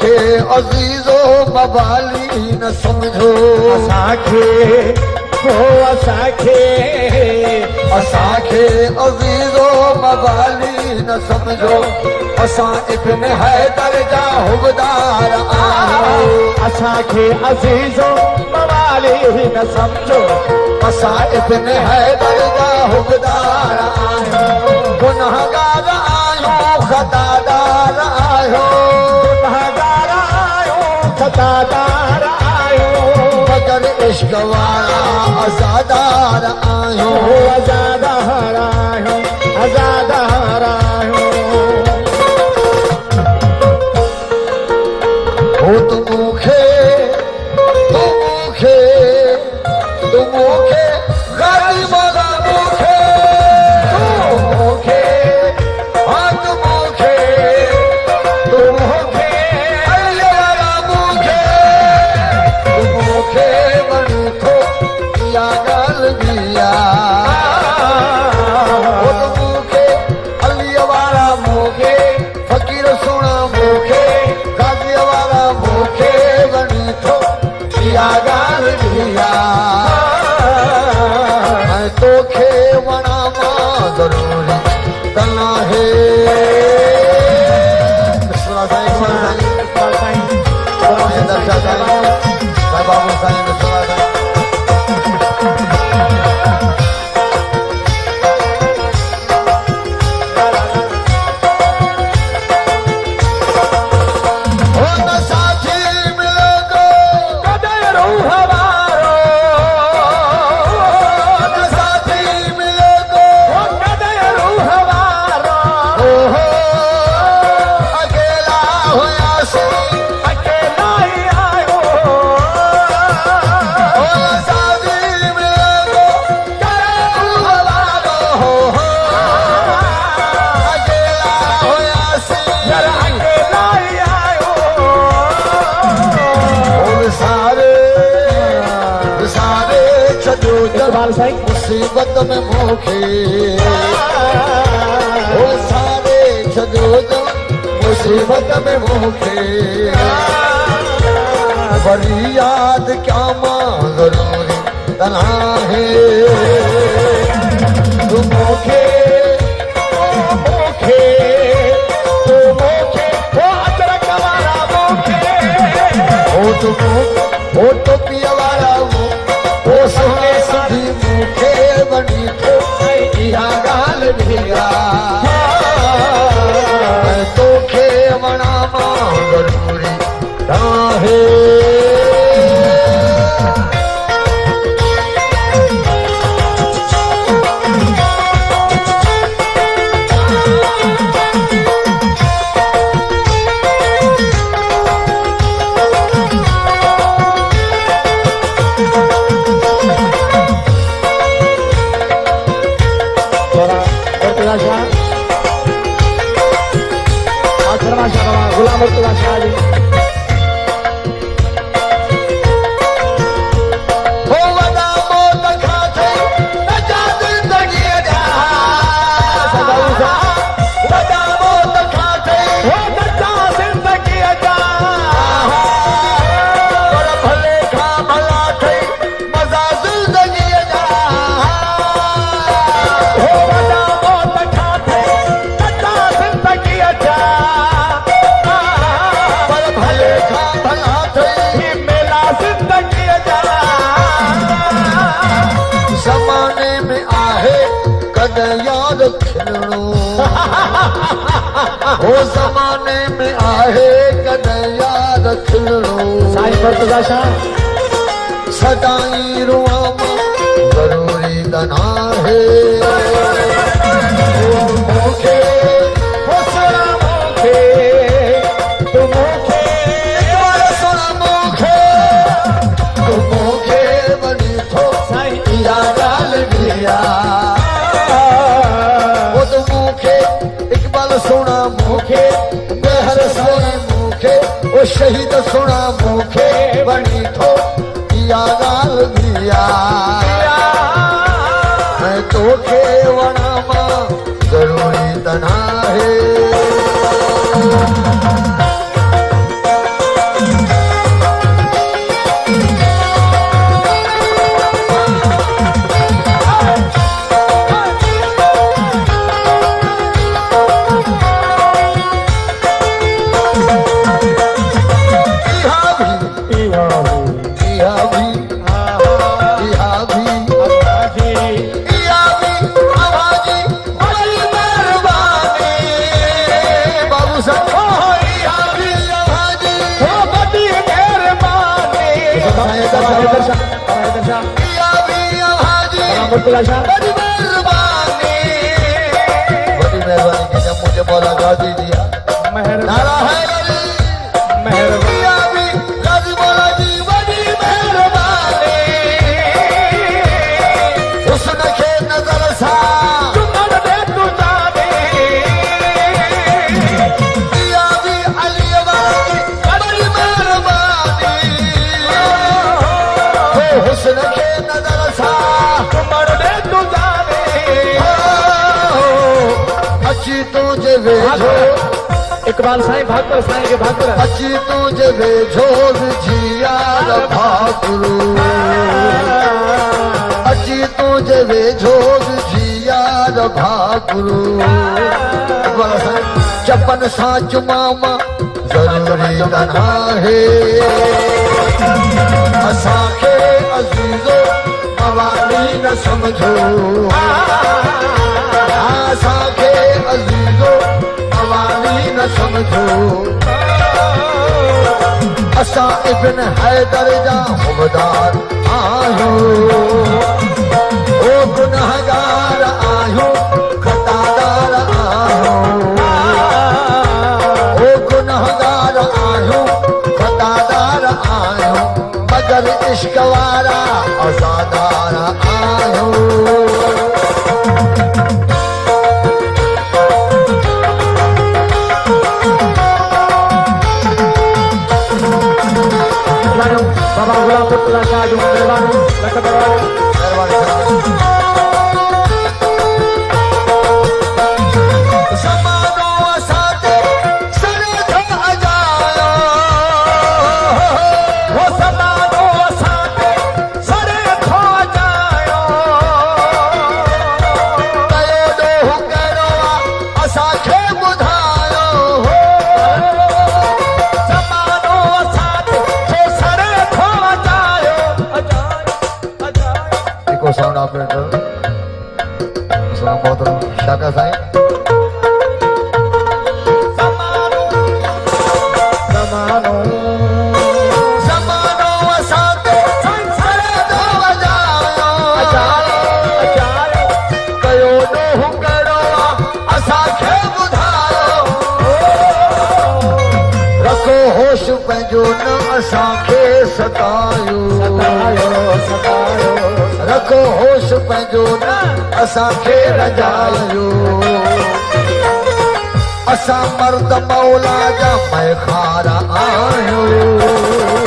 असांखे अज़ीज़ो मवाली न समझो असांखे अज़ीज़ो मवाली न समझो असां इब्न हैदर जा हुबदार आहियूं असांखे अज़ीज़ो मवाली न समझो असां इब्न हैदर जा हुबदार आहियूं गुनहगार आहियूं खतादार आहियूं खतादार आहियूं मगर इश्क वारा आज़ादार आहियूं आज़ादार आहियूं आज़ादार आहियूं हो तूं मूंखे ग़रीब वारा मूंखे अल्लाह वारा मूंखे तूं मूंखे वणी थो इहा ॻाल्हि बि आहे मूंखे अलीअ वारा मूंखे फ़क़ीर सुहिणा मूंखे गाज़ीअ वारा मूंखे वणी थो इहा ॻाल्हि बि आहे तोखे वणा मां ज़रूरी त नाहे बाबू साईं मुसीबत में मूंखे ओ सारे छॾो मुसीबत में मूंखे वरी यादि कयां मां ज़रूरी त नाहे तूं मूंखे अदरक वारा मूंखे ओ टोपीअ वारा ओ सोने सिंधी मूंखे वणी थो इहा ॻाल्हि बि आहे तोखे वणा मां ज़रूरी नाहे गुलाम मुर्तज़ा शाह जी हो वॾा मौत खां थई नजा ज़िंदगीअ जा वॾा मौत खां थई हो नजा ज़िंदगीअ जा पर भले खां भला थई मज़ा ज़िंदगीअ जा हो वॾा मौत खां थई नजा ज़िंदगीअ जा ज़माने में आहे कॾहिं याद खिलणो हो ज़माने में आहे कॾहिं याद खिलणो साईं मुर्तज़ा शाह सदाई रुआ मां ज़रूरी त नाहे मूंखे सोना मूंखे बेहर सोने मूंखे ओ शहीद सोना मूंखे वणी थो इहा ॻाल्हि बि आहे तोखे वणा मां ज़रूरी त नाहे मुर्तजा शाह बड़ी मेहरबानी की मुझे मौला गाजी दिया नारा है मेहरबानी गाजी मौला जी बड़ी मेहरबानी हुस्न के नजर सा चुमन दे तू जाने दिया भी अली वाली बड़ी मेहरबानी हुस्न के नजर सा चुमन दे तू जाने अची तुझे वेझो इकबाल साईं भागवत साईं के भागवत अची तुझे वेझो जियार भाकुरू अची तुझे वेझो जियार भाकुरू चपन सां चुमामा ज़रूरी तन्हा है असांखे अज़ीज़ो मवाली न समझो असांखे अज़ीज़ो मवाली न समझो असां इब्न हैदर जा हुबदार आहियूं ओ गुनहगार आहियूं खतादार आहियूं ओ गुनहगार आहियूं खतादार आहियूं मगर इश्क वारा अज़ादार आहियूं बाबा गुलाम मुर्तजा शाह जो मेहरबानी लख दरबार ज़मानो असांजे सरे थो अजायो वो ज़मानो असांखे सरे थो अजायो कयो ॾोहु कहिड़ो आहे असांखे ॿुधायो ज़मानो असांखे सरे थो अजायो जेको साउंड ऑपरेटर असां मोहतरम शाका साईं ज़मानो ज़मानो असांखे सरे थो अजायो कयो ॾोहु कहिड़ो आहे असांखे ॿुधायो रखो होश पंहिंजो न असांखे सतायो रखो होश पंहिंजो न असांखे रजायो असां मर्द मौला जा मैखार आहियूं